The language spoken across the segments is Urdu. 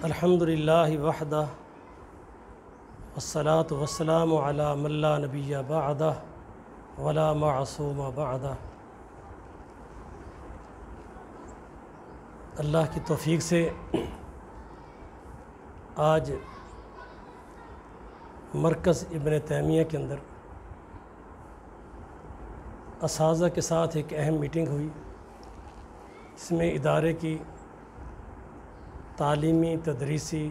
الحمدللہ وحدہ والصلاة والسلام علی من لا نبی بعدہ ولا معصوم بعدہ۔ اللہ کی توفیق سے آج مرکز ابن تیمیہ کے اندر اساتذہ کے ساتھ ایک اہم میٹنگ ہوئی، اس میں ادارے کی تعلیمی، تدریسی،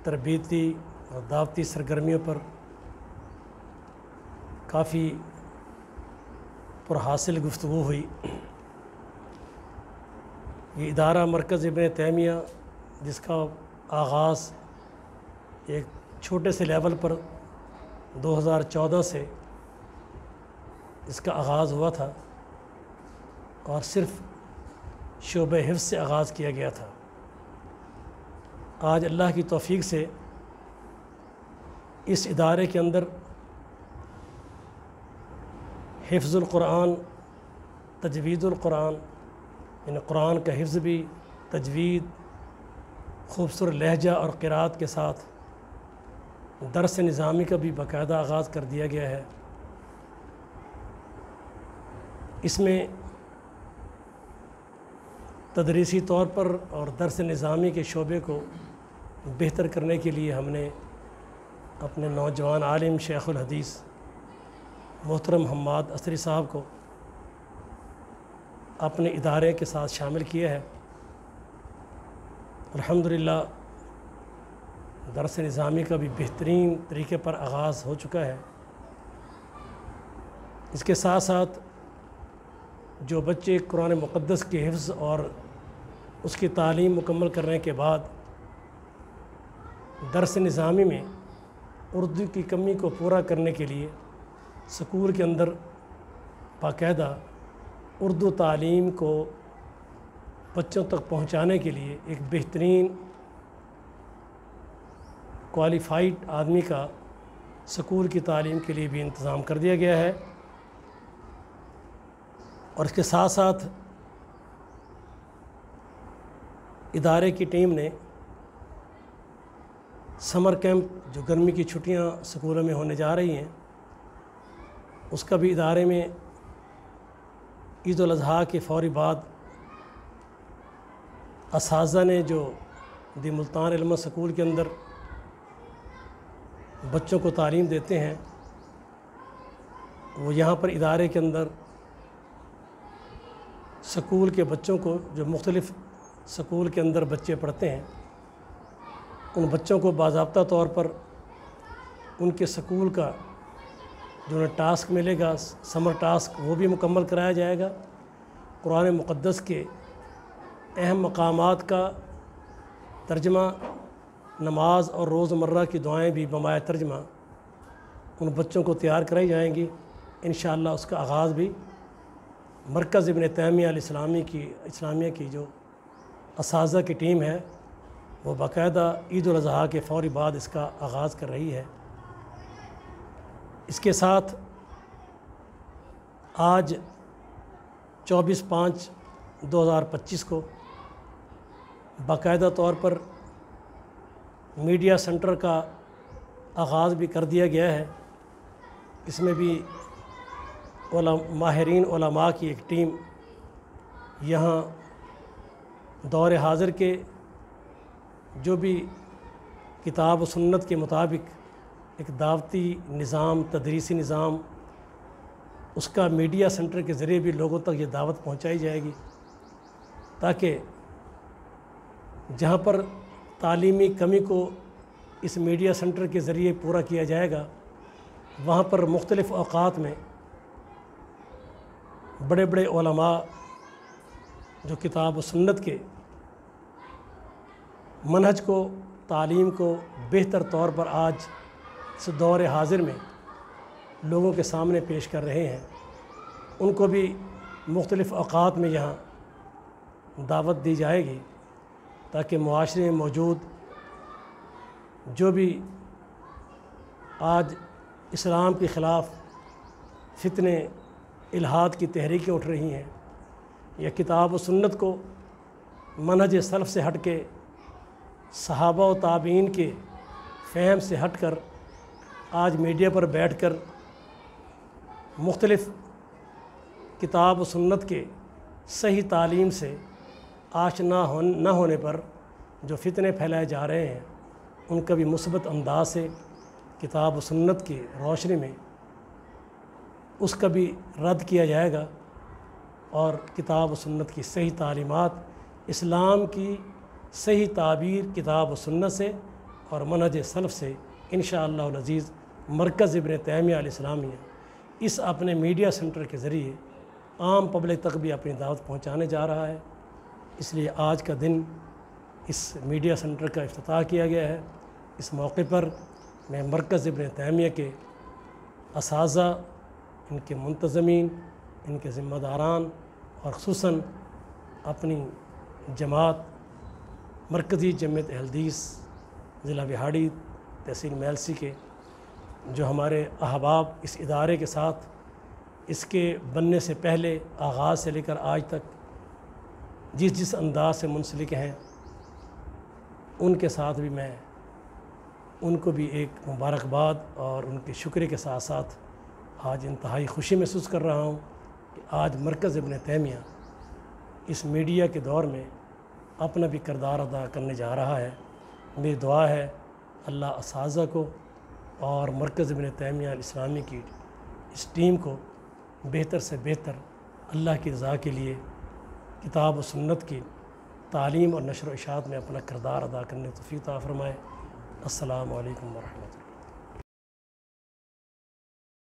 تربیتی اور دعوتی سرگرمیوں پر کافی پرحاصل گفتگو ہوئی۔ یہ ادارہ مرکز ابن تیمیہ، جس کا آغاز ایک چھوٹے سے لیول پر 2014 سے اس کا آغاز ہوا تھا اور صرف شعبہ حفظ سے آغاز کیا گیا تھا۔ آج اللہ کی توفیق سے اس ادارے کے اندر حفظ القرآن، تجوید القرآن، یعنی قرآن کا حفظ بھی، تجوید، خوبصورت لہجہ اور قرأت کے ساتھ درس نظامی کا بھی باقاعدہ آغاز کر دیا گیا ہے۔ اس میں تدریسی طور پر اور درس نظامی کے شعبے کو بہتر کرنے کے لیے ہم نے اپنے نوجوان عالم شیخ الحدیث محترم حماد عصری صاحب کو اپنے ادارے کے ساتھ شامل کیا ہے۔ الحمدللہ درس نظامی کا بھی بہترین طریقے پر آغاز ہو چکا ہے۔ اس کے ساتھ ساتھ جو بچے قرآن مقدس کے حفظ اور اس کی تعلیم مکمل کرنے کے بعد درس نظامی میں اردو کی کمی کو پورا کرنے کے لیے اسکول کے اندر باقاعدہ اردو تعلیم کو بچوں تک پہنچانے کے لیے ایک بہترین کوالیفائڈ آدمی کا اسکول کی تعلیم کے لیے بھی انتظام کر دیا گیا ہے۔ اور اس کے ساتھ ساتھ ادارے کی ٹیم نے سمر کیمپ، جو گرمی کی چھٹیاں سکولوں میں ہونے جا رہی ہیں، اس کا بھی ادارے میں عید الاضحیٰ کے فوری بعد اساتذہ نے جو دی ملتان علم سکول کے اندر بچوں کو تعلیم دیتے ہیں، وہ یہاں پر ادارے کے اندر سکول کے بچوں کو، جو مختلف سکول کے اندر بچے پڑھتے ہیں، ان بچوں کو باضابطہ طور پر ان کے سکول کا جو انہیں ٹاسک ملے گا، سمر ٹاسک، وہ بھی مکمل کرایا جائے گا۔ قرآن مقدس کے اہم مقامات کا ترجمہ، نماز اور روزمرہ کی دعائیں بھی بمائے ترجمہ ان بچوں کو تیار کرائی جائیں گی۔ انشاءاللہ اس کا آغاز بھی مرکز ابن تیمیہ اسلامیہ کی جو اساتذہ کی ٹیم ہے، وہ باقاعدہ عید الاضحیٰ کے فوری بعد اس کا آغاز کر رہی ہے۔ اس کے ساتھ آج 24/5/2025 کو باقاعدہ طور پر میڈیا سنٹر کا آغاز بھی کر دیا گیا ہے۔ اس میں بھی ماہرین علماء کی ایک ٹیم یہاں دور حاضر کے جو بھی کتاب و سنت کے مطابق ایک دعوتی نظام، تدریسی نظام، اس کا میڈیا سنٹر کے ذریعے بھی لوگوں تک یہ دعوت پہنچائی جائے گی، تاکہ جہاں پر تعلیمی کمی کو اس میڈیا سنٹر کے ذریعے پورا کیا جائے گا، وہاں پر مختلف اوقات میں بڑے بڑے علماء جو کتاب و سنت کے منہج کو، تعلیم کو بہتر طور پر آج اس دور حاضر میں لوگوں کے سامنے پیش کر رہے ہیں، ان کو بھی مختلف اوقات میں یہاں دعوت دی جائے گی، تاکہ معاشرے میں موجود جو بھی آج اسلام کے خلاف فتنے، الحاد کی تحریکیں اٹھ رہی ہیں، یا کتاب و سنت کو منہج سلف سے ہٹ کے صحابہ و تابعین کے فہم سے ہٹ کر آج میڈیا پر بیٹھ کر مختلف کتاب و سنت کے صحیح تعلیم سے آشنا نہ ہونے پر جو فتنے پھیلائے جا رہے ہیں ان کا بھی مثبت انداز سے کتاب و سنت کی روشنی میں اس کا بھی رد کیا جائے گا، اور کتاب و سنت کی صحیح تعلیمات، اسلام کی صحیح تعبیر کتاب و سنت سے اور منہج سلف سے انشاءاللہ العزیز مرکز ابن تیمیہ الاسلامیہ اس اپنے میڈیا سنٹر کے ذریعے عام پبلک تک بھی اپنی دعوت پہنچانے جا رہا ہے۔ اس لیے آج کا دن اس میڈیا سنٹر کا افتتاح کیا گیا ہے۔ اس موقع پر میں مرکز ابن تیمیہ کے اساتذہ، ان کے منتظمین، ان کے ذمہ داران اور خصوصاً اپنی جماعت مرکزی جمعیت حدیث ضلع وہاڑی تحصیل میلسی کے جو ہمارے احباب اس ادارے کے ساتھ اس کے بننے سے پہلے آغاز سے لے کر آج تک جس انداز سے منسلک ہیں، ان کے ساتھ بھی میں ان کو بھی ایک مبارکباد اور ان کے شکریہ کے ساتھ ساتھ آج انتہائی خوشی محسوس کر رہا ہوں کہ آج مرکز ابن تیمیہ اس میڈیا کے دور میں اپنا بھی کردار ادا کرنے جا رہا ہے۔ میری دعا ہے اللہ اساتذہ کو اور مرکز ابن تیمیہ الاسلامی کی اس ٹیم کو بہتر سے بہتر اللہ کی رضا کے لیے کتاب و سنت کی تعلیم اور نشر و اشاعت میں اپنا کردار ادا کرنے توفیق عطا فرمائے۔ السلام علیکم ورحمۃ اللہ۔